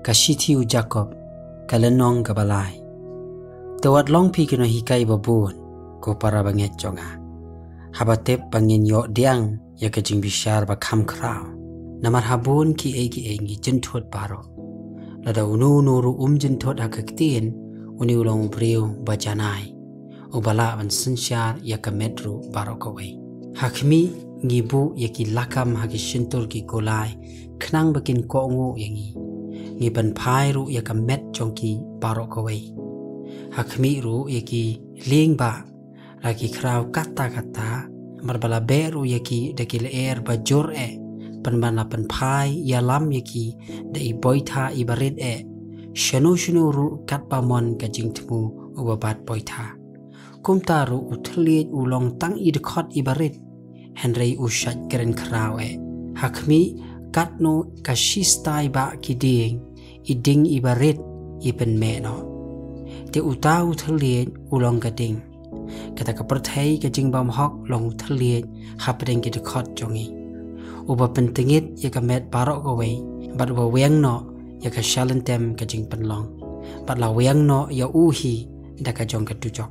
kashitiu Jacob kalenong kabalay tawat long pi kino hikai babun ko para banget jonga habatep bangin yo diang ya kajing bishar ba kham khrao namar habun ki egi jenthot baro lada unu nuru jenthot akaktin uni ulong briu bajanai ubala ban sinsyar ya kamedru baro kawai hakmi ngibu yaki lakam hagi shintur ki kolai knang bakin kongu yangi ngiban phai ru ya kamet jongki baro kawai hakmi ru yaki lingba lagi kraw kata marbala beru yaki dakil air bajur panbana panpai yalam yaki dai boitha ibarit shanu ru katpamon kajing temu ubabat boitha kumtaru utliet ulong tang idkhot ibarit henry ushat keren kraw hakmi katno kashistai ba kiding iding ibarit ipen meno te utau thliet ulong kading kata kepertai kajing bam hok long thliet hapdeng ki khot jongi uba pentingit ya kamet barok gawe bat wa weng no ya ka shalentem kajing penlong bat la weng no ya uhi da ka jong katujok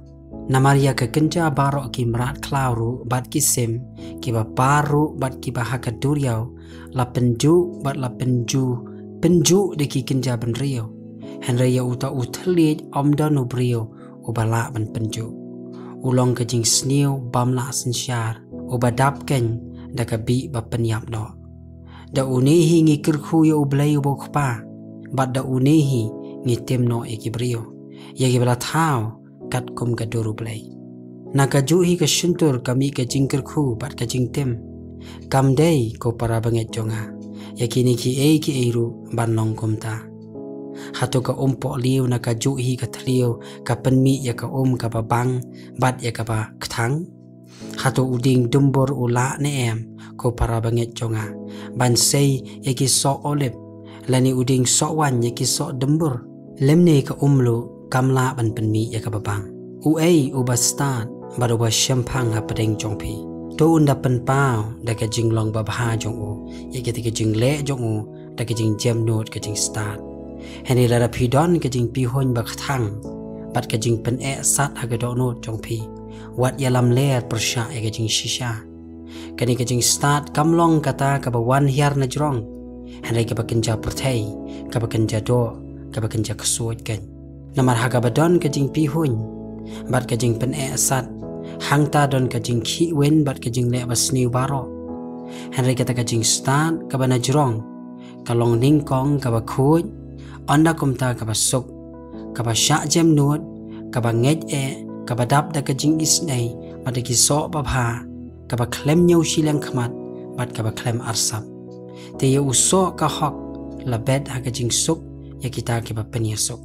namaria ka kenja barok ki mrat klauru bat kisim ki ba paru bat ki ba hakaduriau la penju bat la penju de ki kenja ben rio henry ya uta uthliet omdanu brio ubala ban penju ulong kajing sniu bamla sinsyar ubadap ken da kabi ba penyap no da unehi ngi kirkhu ya ublay ubokpa bat da unehi ngi temno ekibrio ya gibla thao kat kum kaduru blay nakajuhi ka shintur kami kajing kirkhu bat kajing tem kamdei ko para banget jonga yakini ki eiru banong kumta hatu ka umpo liu na ka juhi ka trio ka penmi ya ka ka babang bat ya ka ba kthang hatu uding dumbor ula ne ko para banget jonga ban sei ya ki so olip lani uding so wan ya ki so dumbur lemne ka umlu kamla ban penmi ya ka babang ubastat baruba shampang ha pedeng jongpi to unda pen pau da ka jinglong babha jong ya ki ka jingle jong da ka jing jam note ka jing start Henry lara pidon kajing pihon bakthang bat kajing pen sat hagadonot jongpi wat yalam ler persya kajing shisha kani kajing start kamlong kata kabawan hiar na jrong Henry kabakenja perthai kabakenja do kabakenja ksuot kan namar hagabadon kajing pihon bat kajing pen sat hangta don kajing khi wen bat kajing le basni baro Henry kata kajing start kabana jrong kalong ningkong kabakhuj anda kumta kaba sok kaba syak jem nuot kaba ngej kaba dap da kajing isnai pada ki sok babha kaba klem nyau silang khmat bat kaba klem arsap te ye usok ka hok labet ha kajing sok ya kita ki ba penia sok